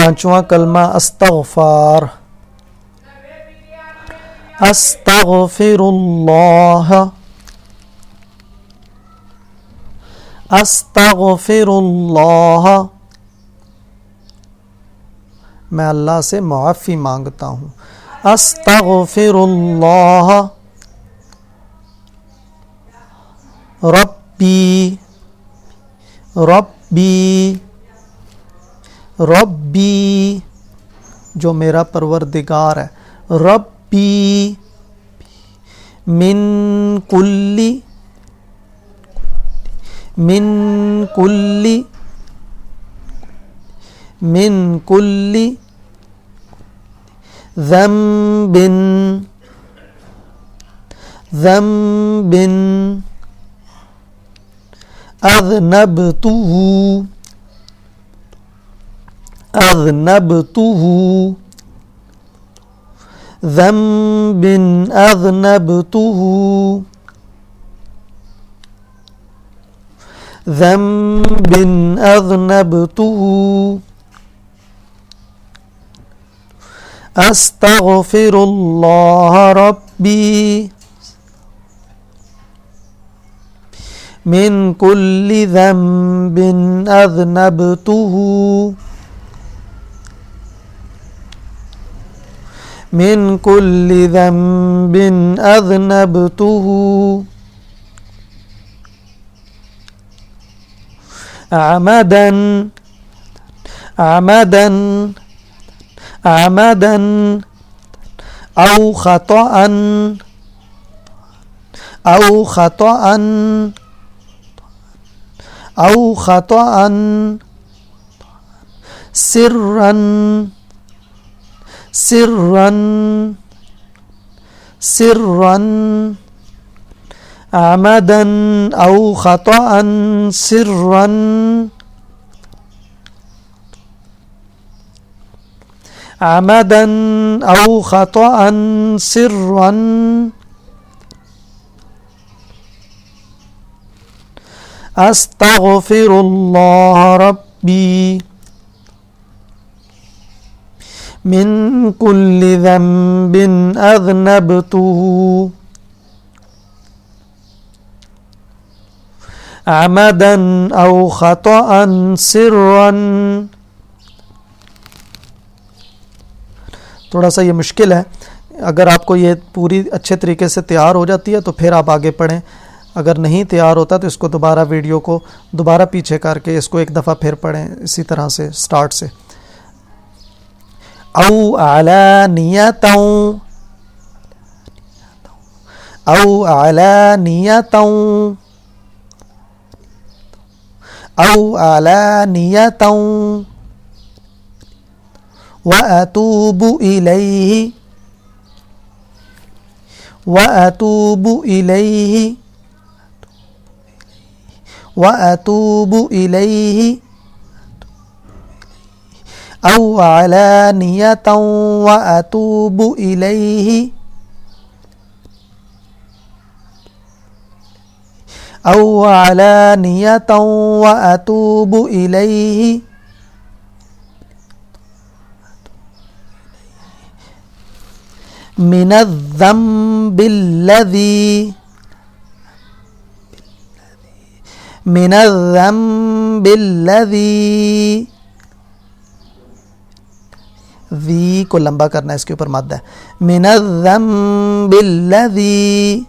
पांचवा कलमा अस्तगफार। अस्तगफिरुल्लाह, अस्तगफिरुल्लाह, मैं अल्लाह से मुआफ़ी मांगता हूँ। अस्तगफिरुल्लाह, रब्बी, रब्बी, रब्बी, जो मेरा परवरदिगार है। रब्बी, मिन कुल्ली, मिन कुल्ली, मिन कुल्ली ज़म्बिन, ज़म्बिन अज़नबतुहु, अज़नबतुहु, ज़म्बिन अज़नबतुहु, ज़म्बिन अज़नबतुहु, अस्तगफिरुल्लाह रब्बी मिन कुल्ली ज़म्बिन अज़नबतुहु, मिन कुल्ली ज़म्बिन अज़नबतुहु, अमदन, अमदन, अमदन औ खतअन, औ खतअन, औ खतअन, सिर्रन, सिर्रन, सिर्रन, अमदन औ खतअन सिर्रन, अमदन औ खतअन सिर्रन, अस्तगफिरुल्लाह रब्बी मिन कुल्ली ज़म्बिन अज़नबतुहु, अमदन औ खतअन सिर्रन। थोड़ा सा ये मुश्किल है, अगर आपको ये पूरी अच्छे तरीके से तैयार हो जाती है तो फिर आप आगे पढ़ें, अगर नहीं तैयार होता तो इसको दोबारा वीडियो को दोबारा पीछे करके इसको एक दफ़ा फिर पढ़ें इसी तरह से स्टार्ट से। औ अलानियतौ, औ अलानियतौ, औ अलानियतौ व अतूबु इलैहि, व अतूबु इलैहि, व अतूबु इलैहि, औ अलानियतौ व अतूबु इलैहि, औ अलानियतौ व अतूबु इलैहि, मिनज़्ज़म्बिल्लज़ी, मिनज़्ज़म्बिल्लज़ी, ज़ी को लंबा करना है, इसके ऊपर मद है। मिनज़्ज़म्बिल्लज़ी,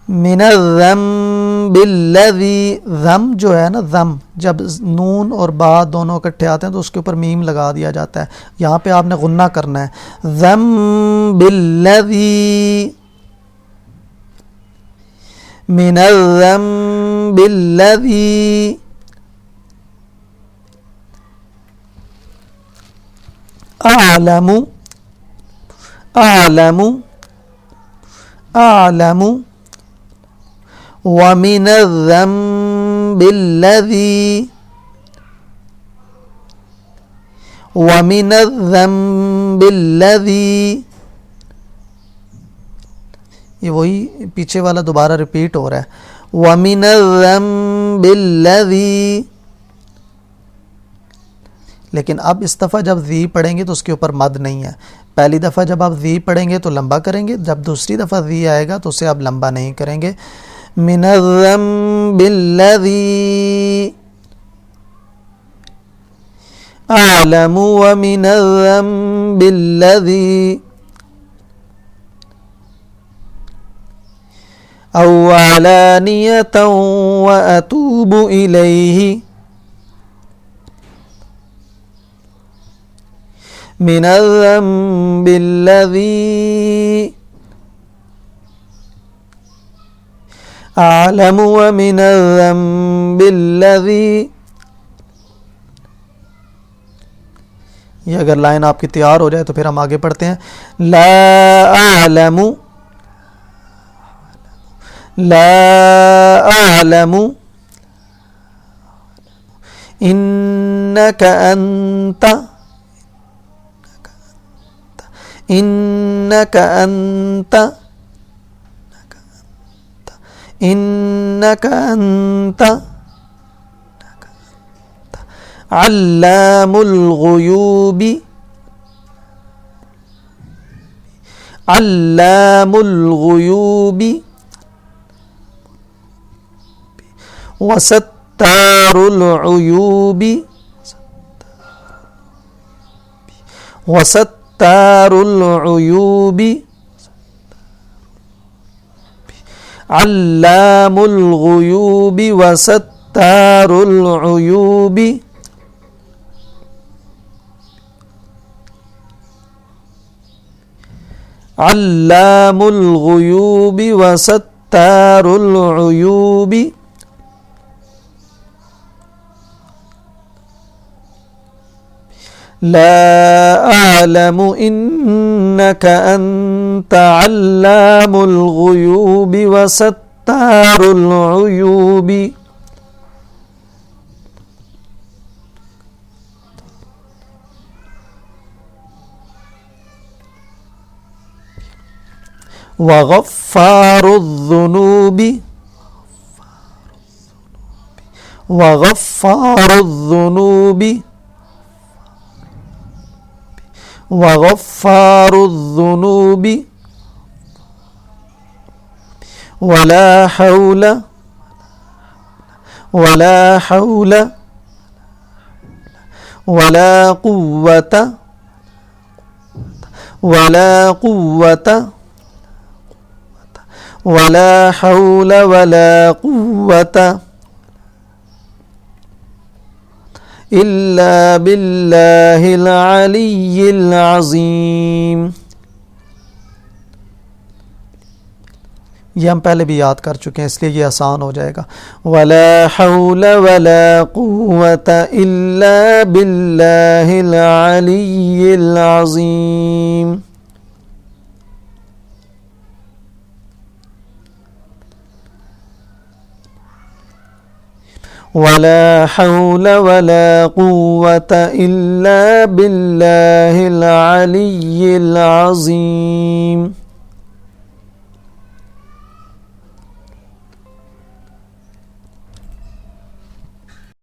मिनज़्ज़म्बिल्लज़ी, ज़म जो है ना, ज़म जब नून और बा दोनों इकट्ठे आते हैं तो उसके ऊपर मीम लगा दिया जाता है, यहाँ पे आपने गुन्ना करना है। ज़म्बिल्लज़ी, मिनज़्ज़म्बिल्लज़ी, अअलमु, अअलमु, अअलमु व मिनज़्ज़म्बिल्लज़ी, व मिनज़्ज़म्बिल्लज़ी, ये वही पीछे वाला दोबारा रिपीट हो रहा है। व मिनज़्ज़म्बिल्लज़ी, लेकिन अब इस दफ़ा जब ज़ी पढ़ेंगे तो उसके ऊपर मद नहीं है। पहली दफ़ा जब आप ज़ी पढ़ेंगे तो लंबा करेंगे, जब दूसरी दफ़ा ज़ी आएगा तो उसे आप लंबा नहीं करेंगे। मिनज़्ज़म्बिल्लज़ी अअलमु व मिनज़्ज़म्बिल्लज़ी औ अलानियतन व अतूबु इलैहि मिनज़्ज़म्बिल्लज़ी अअलमु व मिनज़्ज़म्बिल्लज़ी। ये अगर लाइन आपकी तैयार हो जाए तो फिर हम आगे पढ़ते हैं। ला अअलमु ला अअलमु इन्नक अंत इन्नक अंत इन्नक अंत अल्लामुल गुयूबी अल्लामुल गुयूबी वसत्तारुल उयूबी वसत्तारुल उयूबी अल्लामुल गुयूबी वसत्तारुल उयूबी। अल्लामुल गुयूबी वसत्तारुल उयूबी। ला अअलमु इन्नक अंत अल्लामुल गुयूबी वसत्तारुल उयूबी। वगफ्फारुज़्ज़ुनूबी वगफ्फारुज़्ज़ुनूबी वगफ्फारुज़्ज़ुनूबी वला हौल वला हौल वला कुव्वत वला कुव्वत वला हौल वला कुव्वत इल्ला बिल्लाहिल अलिय्यिल अज़ीम। ये हम पहले भी याद कर चुके हैं इसलिए ये आसान हो जाएगा। वला हौल वला कुव्वत इल्ला बिल्लाहिल अलिय्यिल अज़ीम। वला हौल वला कुव्वत इल्ला बिल्लाहिल अलिय्यिल अज़ीम।